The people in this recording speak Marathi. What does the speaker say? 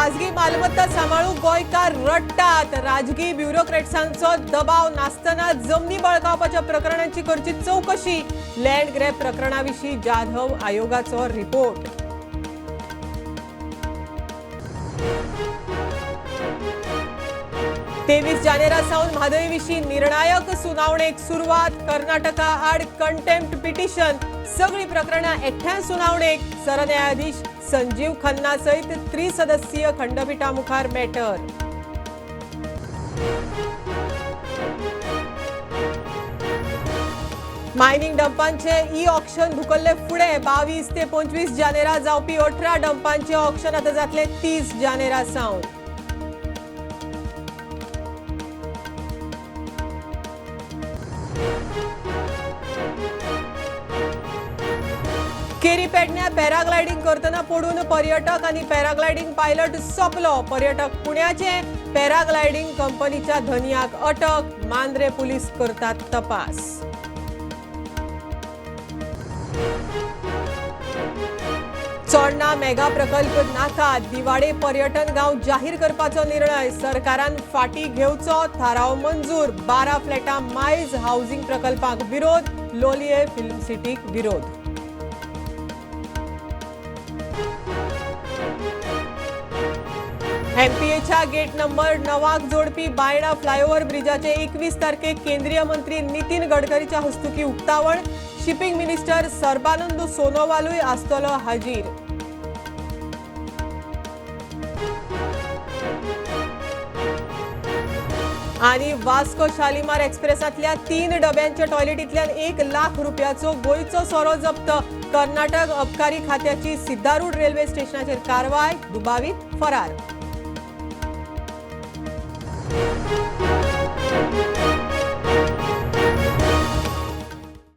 खासगी मालमत्ता सांभाळूंक गोंयकार रडटात। राजकी ब्युरोक्रेट्सांचो दबाव नासतना जमनी बळकावपाच्या प्रकरणांची करची चौकशी। लँड ग्रॅब प्रकरणाविशीं जाधव आयोगाचो रिपोर्ट। 23 जानेरा सावन म्हादय विशीं निर्णायक सुनावणेक सुरवात। कर्नाटका आड कंटेम्प्ट पिटिशन। सगळी प्रकरणां एकठांय सुनावणेक। सरन्यायाधीश संजीव खन्ना सयत त्रिसदस्यीय खंडपीठा मुखार मॅटर। मायनिंग डंपांचे ई ऑक्शन धुकल्ले फुडे। 22 ते 25 जानेरा जावपी 18 डंपांचे ऑक्शन आतां जातले 30 जानेरा सावन। केरी पेडण्या पॅराग्लायडिंग करतना पडून पर्यटक आणि पॅराग्लायडिंग पायलट सोंपलो। पर्यटक पुण्याचे पॅराग्लायडिंग कंपनीच्या धनियाक अटक। मांद्रे पुलीस करतात तपास। चोडणा मेगा प्रकल्प नाका। दिवाडे पर्यटन गांव जाहीर करपाचो निर्णय। सरकारान फाटी घेवचो थाराव मंजूर। 12 फ्लॅटां मायज हाऊसिंग प्रकल्पाक विरोध। लोलये फिल्म सिटीक विरोध। एमपीएच्या गेट नंबर 9 जोडपी बायणा फ्लायओव्हर ब्रिजाचे 21 तारखेक केंद्रीय मंत्री नितीन गडकरीच्या हस्तुकी उक्तावण। शिपिंग मिनिस्टर सर्बानंद सोनोवालूय आसतलो हाजीर। आणि वास्को शालिमार एक्सप्रेसांतल्या 3 डब्यांच्या टॉयलेटींतल्यान 1 लाख रुपयाचो गोंयचो सोरो जप्त। कर्नाटक अबकारी खात्याची सिद्धारूड रेल्वे स्टेशनाचेर कारवाय। दुबावीत फरार।